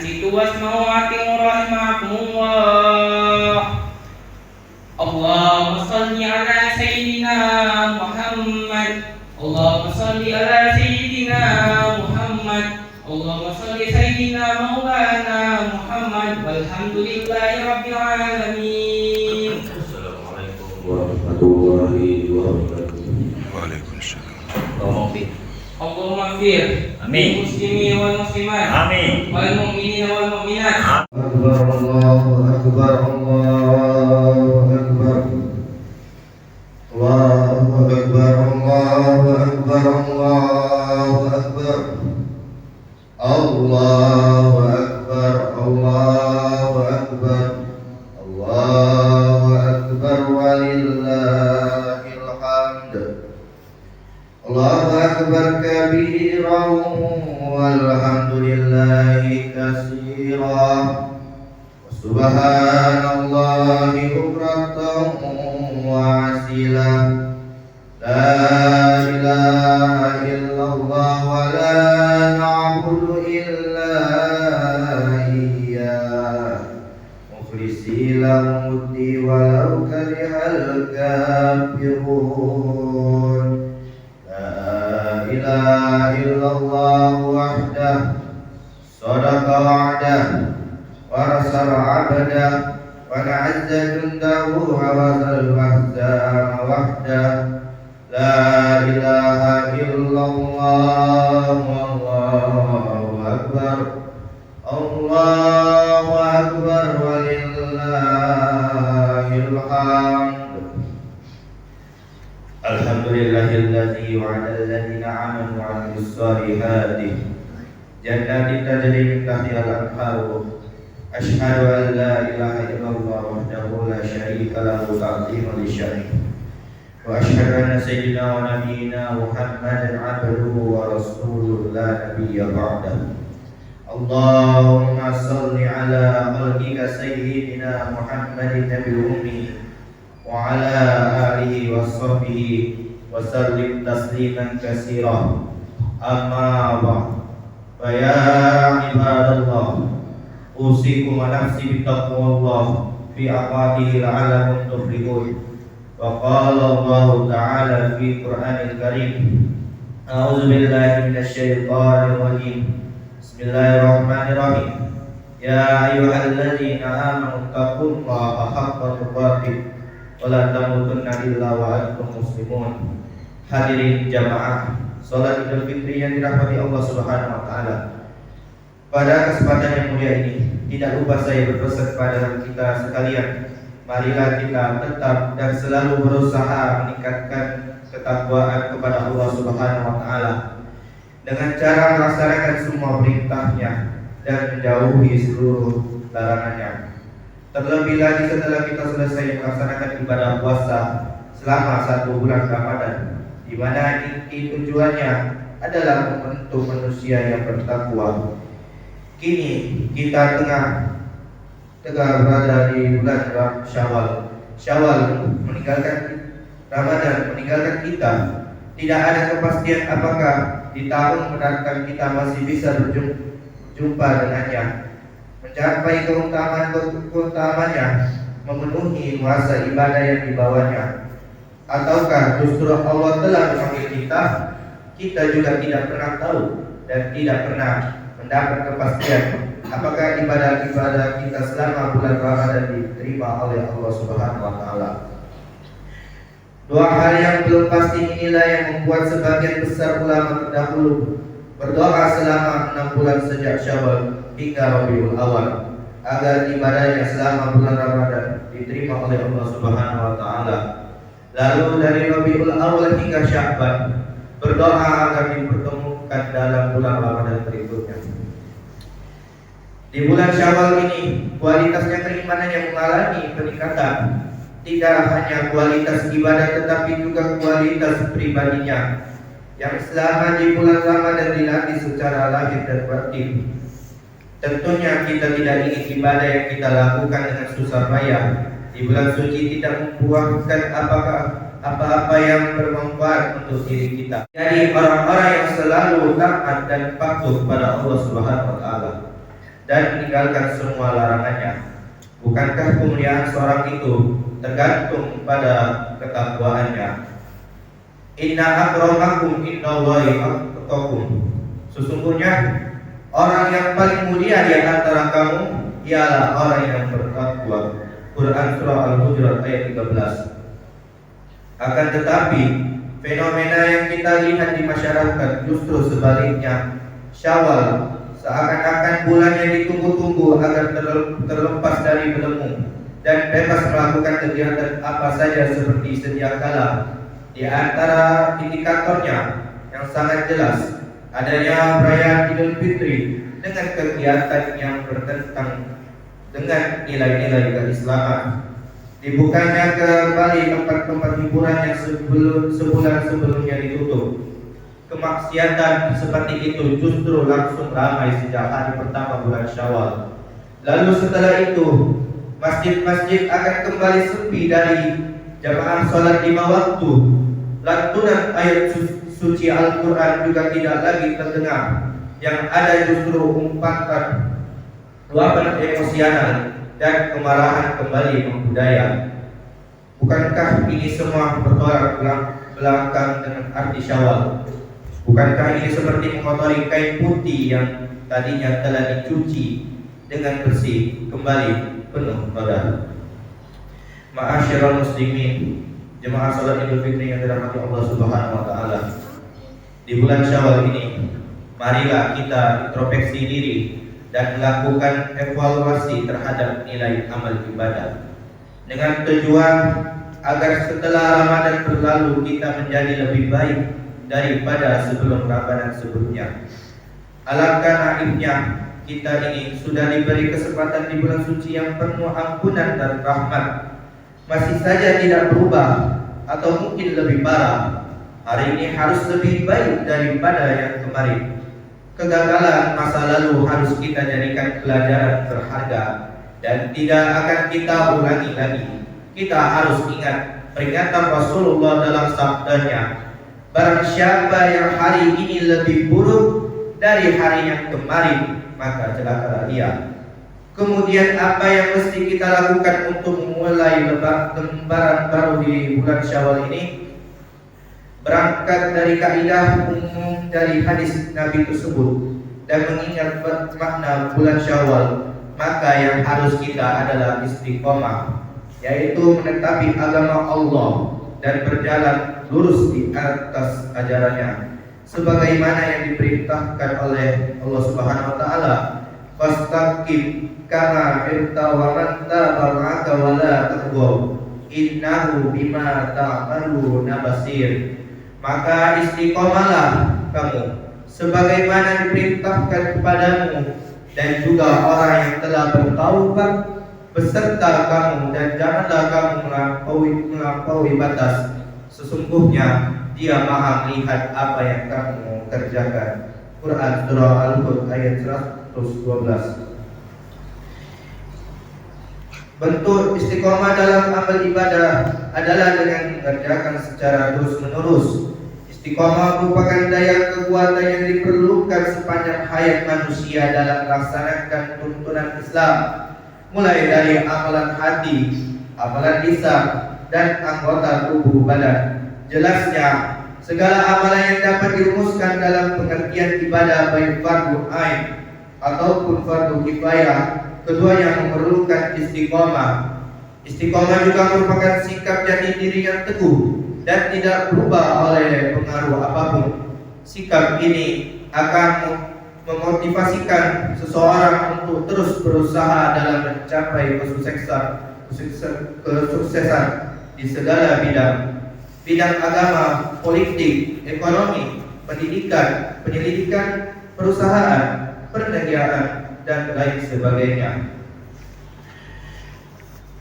ansitu wasma'u ati'u rahimakumullah. Allahumma salli ala sayyidina Muhammad. Allahumma salli ala sayyidina Muhammad. Allahumma salli sayyidina maulana Muhammad. Walhamdulillahi rabbil alamin. Assalamualaikum warahmatullahi wabarakatuh. Waalaikumsalam. Allahumma fir Amin. muslimin wal muslimat. Amin. Wal mu'minin wal mu'minat. Akbar, Allahu akbar, Allahu akbar. Allahu akbar, Allahu akbar, Allahu akbar. Allahu akbar, Allahu akbar. Allahu akbar walillahil hamd. Allahu akbar kabiran walhamdulillahi katsiran. Subhanallahi bukratan wa asila. La ilaha illallah wa la na'budu illa iyyah. Mukhlisi lahumud-din walau karihal kafirun. La ilaha illallah wahdah sadaqa wa'dah wa nasara 'abdah wa na'azza jundahu wa wazal mahzana wahdah. La ilaha illallah wallahu akbar. Allahu akbar walillahil hamd. Alhamdulillahilladzi wa'ada alladhina amanu wa 'amilus solihati jannatin tajri min tahtiha al-anhar. Asyhadu an la ilaha illallah wahdahu la syarika lahu ta'ziman li syar'ihi. Wa asyhadu anna sayyidina wa nabiyyina Muhammadan 'abduhu wa rasuluhu la nabiyya ba'dahu. Allahumma salli ala khalqika sayyidina Muhammadin nabiyil ummi wa ala alihi wa sahbihi wa sallim tasliman katsiran. Amma ba'd. Fa ya ibadallah, usikum wa nafsi bittaqwallah fi aqwatihi la'allakum tuflihun. Wa qala Allah ta'ala fi Qur'anil Karim. A'udzu billahi minasy syaithanir rajim. Bismillahirrahmanirrahim. Ya ayyuhalladzina amanu taqullaha haqqa tuqatih wa la tamutunna illa wa antum muslimun. Hadirin jamaah salat Idul Fitri yang dirahmati Allah Subhanahu wa taala. Pada kesempatan yang mulia ini, tidak lupa saya berpesan kepada kita sekalian, marilah kita tetap dan selalu berusaha meningkatkan ketakwaan kepada Allah Subhanahu wa taala dengan cara melaksanakan semua perintahnya dan menjauhi seluruh larangannya. Terlebih lagi setelah kita selesai melaksanakan ibadah puasa selama 1 bulan Ramadan, di mana inti tujuannya adalah membentuk manusia yang bertakwa. Kini kita tengah berada di bulan Syawal. Syawal meninggalkan Ramadan, meninggalkan kita. Tidak ada kepastian apakah di tahun mendatang kita masih bisa berjumpa dengannya, mencapai keutamaannya, memenuhi masa ibadah yang dibawanya, ataukah justru Allah telah memanggil kita juga tidak pernah tahu dan tidak pernah mendapat kepastian apakah ibadah-ibadah kita selama bulan Ramadan diterima oleh Allah Subhanahu wa taala. Dua hal yang belum pasti inilah yang membuat sebagian besar ulama terdahulu berdoa selama 6 bulan sejak Syawal hingga Rabiul Awal agar ibadahnya selama bulan Ramadan diterima oleh Allah Subhanahu wa taala. Lalu dari Rabiul Awal hingga Sya'ban berdoa agar dipertemukan dalam bulan Ramadan berikutnya. Di bulan Syawal ini kualitasnya keimanan yang mengalami peningkatan. Tidak hanya kualitas ibadah tetapi juga kualitas pribadinya yang selama di bulan Ramadan dilatih secara lahir dan batin. Tentunya kita tidak ingin ibadah yang kita lakukan dengan susah payah di bulan suci tidak membuahkan apa-apa yang bermanfaat untuk diri kita. Jadi orang-orang yang selalu taat dan patuh pada Allah Subhanahu wa taala. dan meninggalkan semua larangannya. Bukankah kemuliaan seorang itu tergantung pada ketakwaannya? Inna akramakum indallahi atqakum. Sesungguhnya orang yang paling mulia di antara kamu ialah orang yang bertakwa. Quran surah Al-Hujurat ayat 13. Akan tetapi fenomena yang kita lihat di masyarakat justru sebaliknya. Syawal seakan-akan bulan yang ditunggu-tunggu agar terlepas dari belenggu dan bebas melakukan kegiatan apa saja seperti sedia kala. Di antara indikatornya yang sangat jelas adanya perayaan Idul Fitri dengan kegiatan yang bertentang dengan nilai-nilai keislaman. Dibukanya kembali tempat-tempat hiburan yang sebulan sebelumnya ditutup. Kemaksiatan seperti itu justru langsung ramai sejak hari pertama bulan Syawal. Lalu setelah itu masjid-masjid akan kembali sepi dari jamaah sholat 5 waktu. Lantunan ayat suci Al-Quran juga tidak lagi terdengar. Yang ada justru umpatan luapan emosional dan kemarahan kembali membudaya. Bukankah ini semua bertolak belakang dengan arti Syawal? Bukankah ini seperti mengotori kain putih yang tadinya telah dicuci dengan bersih kembali penuh noda? Ma'asyiral muslimin, jemaah salat Idul Fitri yang dirahmati Allah Subhanahu wa taala. Di bulan Syawal ini, marilah kita introspeksi diri dan melakukan evaluasi terhadap nilai amal ibadah dengan tujuan agar setelah Ramadan berlalu kita menjadi lebih baik daripada sebelum Ramadan sebelumnya. Alangkah naifnya kita ini sudah diberi kesempatan di bulan suci yang penuh ampunan dan rahmat, masih saja tidak berubah atau mungkin lebih parah. Hari ini harus lebih baik daripada yang kemarin. Kegagalan masa lalu harus kita jadikan pelajaran berharga dan tidak akan kita ulangi lagi. Kita harus ingat peringatan Rasulullah dalam sabdanya, barang siapa yang hari ini lebih buruk dari hari yang kemarin, maka celakalah dia. Kemudian apa yang mesti kita lakukan untuk memulai lembaran baru di bulan Syawal ini? Berangkat dari kaidah umum dari hadis Nabi tersebut dan mengingat makna bulan Syawal, maka yang harus kita adalah istiqomah, yaitu menetapi agama Allah dan berjalan lurus di atas ajarannya sebagaimana yang diperintahkan oleh Allah Subhanahu wa taala. Fastaqim kama wa man taba ma'aka wa la taghaw innahu bima ta'maluna basir. Maka istiqomalah kamu sebagaimana diperintahkan kepadamu, dan juga orang yang telah bertaubat beserta kamu, dan janganlah kamu melampaui batas. Sesungguhnya Dia Maha melihat apa yang kamu kerjakan. Quran surah Al-Hud ayat 112. Bentuk istiqomah dalam amal ibadah adalah dengan mengerjakan secara terus-menerus. Istiqomah merupakan daya kekuatan yang diperlukan sepanjang hayat manusia dalam melaksanakan tuntunan Islam, mulai dari amalan hati, amalan lisan, dan anggota tubuh badan. Jelasnya, segala amalan yang dapat dirumuskan dalam pengertian ibadah baik fardu ain ataupun fardu kifayah, keduanya memerlukan istiqomah. Istiqomah juga merupakan sikap jati diri yang teguh dan tidak berubah oleh pengaruh apapun. Sikap ini akan memotivasikan seseorang untuk terus berusaha dalam mencapai kesuksesan di segala bidang agama, politik, ekonomi, pendidikan, penyelidikan, perusahaan, perniagaan, dan lain sebagainya.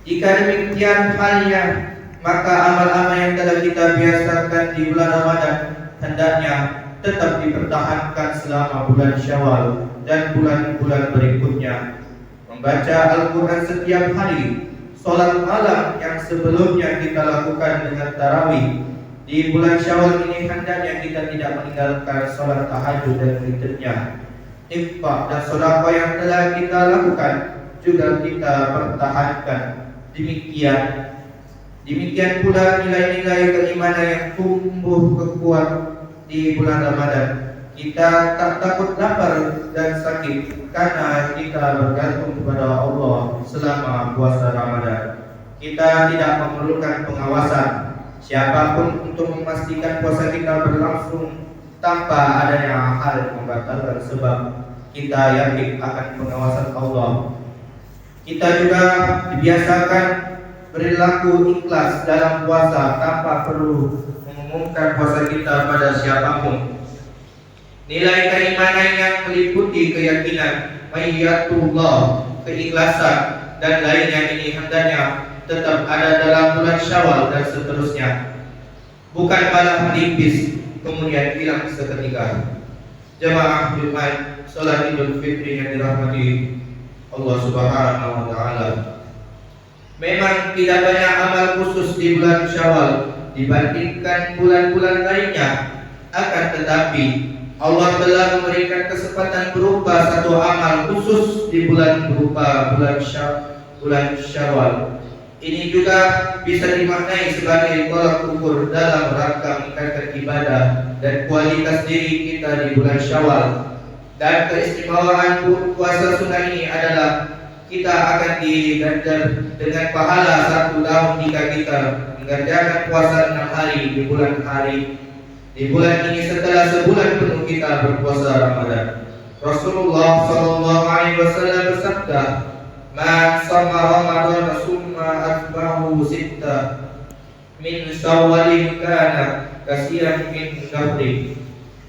Jika demikian halnya, maka amal-amal yang telah kita biasakan di bulan Ramadan hendaknya tetap dipertahankan selama bulan Syawal dan bulan-bulan berikutnya. Membaca Al-Quran setiap hari, sholat malam yang sebelumnya kita lakukan dengan tarawih. Di bulan Syawal ini hendaknya kita tidak meninggalkan sholat tahajud dan witirnya. infak dan sedekah yang telah kita lakukan juga kita pertahankan. Demikian pula nilai-nilai keimanan yang tumbuh kuat di bulan Ramadan. Kita tak takut lapar dan sakit karena kita bergantung kepada Allah selama puasa Ramadan. Kita tidak memerlukan pengawasan siapapun untuk memastikan puasa kita berlangsung tanpa adanya hal yang membatalkan, sebab kita yakin akan pengawasan Allah. Kita juga dibiasakan berlaku ikhlas dalam puasa tanpa perlu mengumumkan puasa kita pada siapapun. Nilai keimanan yang meliputi keyakinan, mayyatullah, keikhlasan dan lainnya ini hendaknya tetap ada dalam bulan Syawal dan seterusnya, bukan malah menipis kemudian hilang seketika. Jemaah Jumat salat Idul Fitri yang dirahmati Allah Subhanahu wa taala. Memang tidak banyak amal khusus di bulan Syawal dibandingkan bulan-bulan lainnya, akan tetapi Allah telah memberikan kesempatan berupa satu amal khusus di bulan berupa bulan Syawal. Ini juga bisa dimaknai sebagai tolak ukur dalam rangka meningkatkan ibadah dan kualitas diri kita di bulan Syawal. Dan keistimewaan puasa sunnah ini adalah kita akan diganjar dengan pahala 1 tahun jika kita mengerjakan puasa 6 hari di bulan ini setelah sebulan penuh kita berpuasa Ramadan. Rasulullah sallallahu alaihi wasallam bersabda, "Man shoma Ramadan summa atba'ahu sitta min Syawwalin kana kasiran min dahri."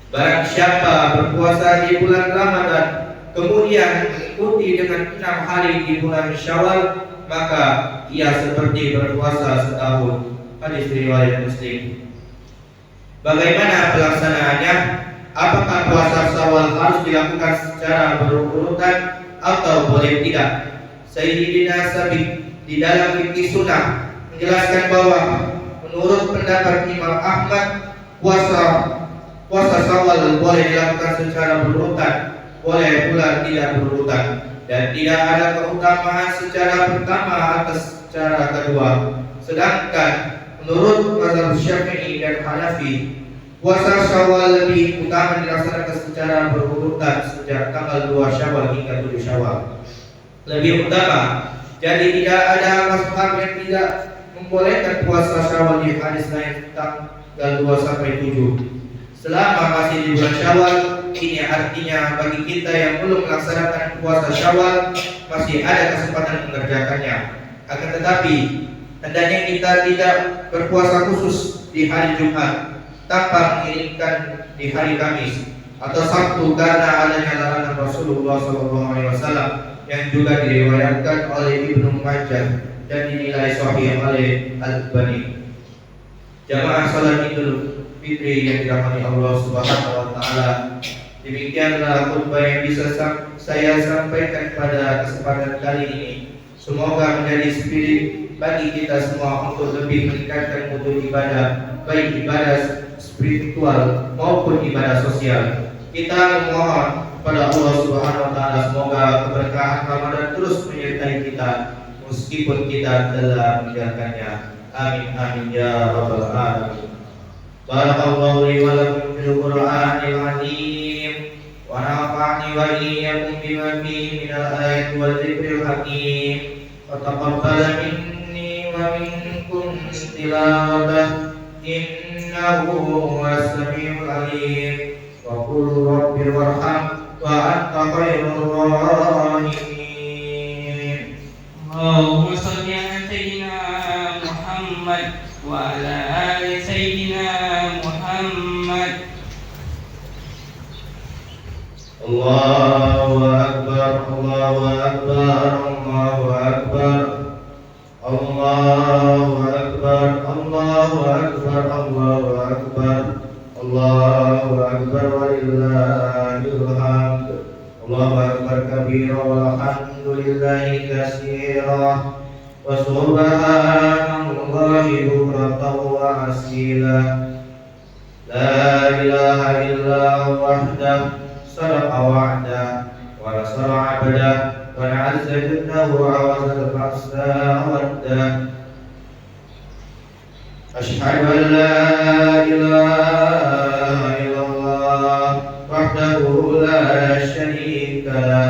Barang siapa berpuasa di bulan Ramadan kemudian mengikuti dengan 6 hari di bulan Syawal, maka ia seperti berpuasa setahun. Hadis riwayat Muslim. Bagaimana pelaksanaannya? Apakah puasa Syawal harus dilakukan secara berurutan atau boleh tidak? Sayyidina Sabit di dalam fikih sunnah menjelaskan bahwa menurut pendapat Imam Ahmad, puasa Syawal boleh dilakukan secara berurutan, boleh pula tidak berurutan, dan tidak ada keutamaan secara pertama atas secara kedua. Sedangkan menurut mazhab Syafi'i dan Hanafi, puasa Syawal lebih utama dilaksanakan secara berurutan sejak tanggal 2 Syawal hingga 7 Syawal. Lebih utama. Jadi tidak ada mazhab yang tidak membolehkan puasa Syawal di hadis lain tanggal 2 sampai 7. Selama masih di bulan Syawal, ini artinya bagi kita yang belum melaksanakan puasa Syawal masih ada kesempatan mengerjakannya. Akan tetapi hendaknya kita tidak berpuasa khusus di hari Jumat tanpa mengirimkan di hari Kamis atau Sabtu karena adanya larangan Rasulullah SAW yang juga diriwayatkan oleh Ibnu Majah dan dinilai sahih oleh Al-Albani. Jamaah salat Idul Fitri yang dirahmati Allah Subhanahu wa taala, demikianlah khutbah yang bisa saya sampaikan pada kesempatan kali ini. Semoga menjadi spirit bagi kita semua untuk lebih meningkatkan mutu ibadah, baik ibadah spiritual maupun ibadah sosial. Kita memohon kepada Allah Subhanahu wa taala semoga keberkahan Ramadan terus menyertai kita meskipun kita telah meninggalkannya. Amin amin ya rabbal alamin. Barakallahu li wa lakum fil Qur'anil azim wa nafa'ani wa iyyakum bima fihi minal ayati wal dzikril hakim wa taqabbal minni wa minkum tilawah innahu huwas samiul alim wa qul rabbil warham wa anta khairur rahimin. Allahumma shalli ala sayyidina Muhammad wa ala ali sayyidina Muhammad. Allahu akbar, Allahu akbar, Allahu akbar, Allahu akbar, Allahu akbar, Allahu akbar, Allahu akbar walillahil hamd. Allahu akbar kabira walhamdulillahi katsira wa subhanallahi bukratan wa asila. La ilaha illa wahdah صدق وعده ونصر عبده ونعز جنده وعوز البأساء وده. أشهد أن لا إله إلا الله وحده لا شريك له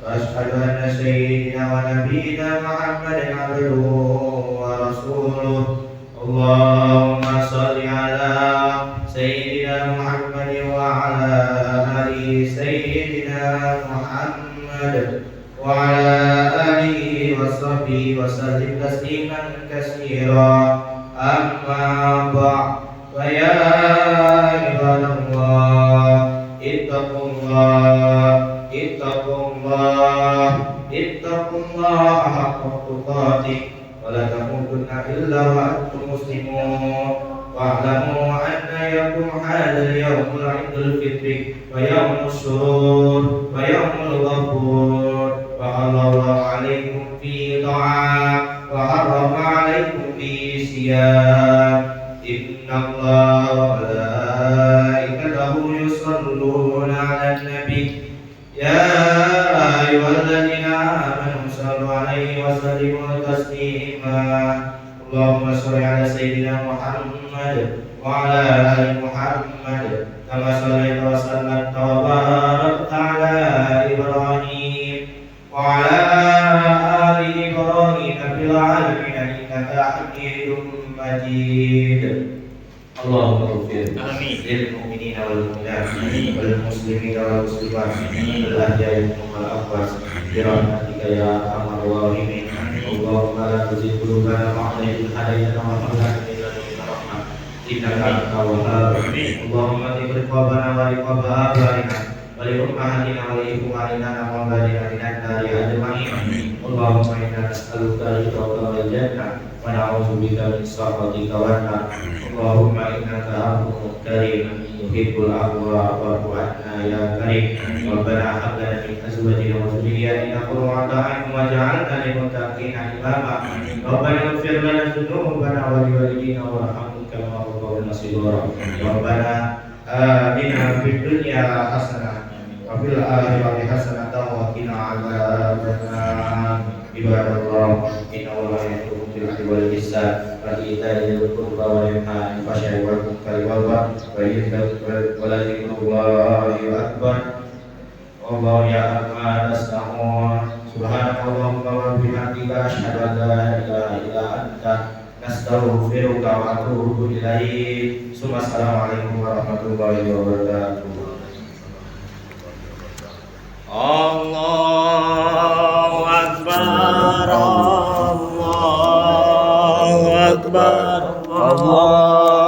وأشهد أن سيدنا ونبينا محمدا عبده ورسوله. اللهم صل على سيدنا محمد وعلى آل سيدنا محمد وعلى آله وصحبه وسلم تسليما كثيرا. أما بعد فيا عباد الله اتقوا الله حق تقاته ولا تموتن إلا وأنتم مسلمون. واعلموا أن يوم هذا اليوم عيد الفطر ويوم السرور ويوم الغفور. وحرم الله عليكم فيه طعام وحرم عليكم فيه صيام. إن الله وملائكته يصلون على النبي يا أيها الذين آمنوا صلوا عليه وسلموا تسليما. اللهم صل على سيدنا محمد وعلى آل محمد كما صليت وسلمت وباركت على إبراهيم وعلى آل إبراهيم في العالمين إنك حميد مجيد. اللهم اغفر للمؤمنين والمؤمنات والمسلمين والمسلمات الأحياء منهم والأموات برحمتك يا أرحم الراحمين. اللهم لا تزغ قلوبنا بعد إذ هديتنا وهب لنا من لدنك رحمة إنك أنت الوهاب. اللهم اغفر رقابنا ورقاب آبائنا ولأمهاتنا ولإخواننا وموالينا من النار أجمعين. اللهم إنا نسألك رضاك والجنة ونعوذ بك من سخطك والنار. اللهم إنك عفو كريم تحب العفو فاعف عنا يا كريم. ربنا هب لنا من أزواجنا وذرياتنا قرة أعين واجعلنا للمتقين إماما. ربنا اغفر لنا ذنوبنا ولوالدينا وارحمهم كما ربونا صغارا. ربنا آتنا في الدنيا حسنة وفي الآخرة حسنة وقنا عذاب النار. عباد الله إن الله يأمر بالعدل والإحسان وإيتاء ذي القربى وينهى عن الفحشاء والمنكر والبغي ولذكر الله أكبر. والله يعلم ما تصنعون. سبحانك اللهم وبحمدك أشهد أن لا إله إلا أنت نستغفرك ونتوب إليك. ثم السلام عليكم ورحمة الله وبركاته. Allahu Akbar, Allahu Akbar, Allah.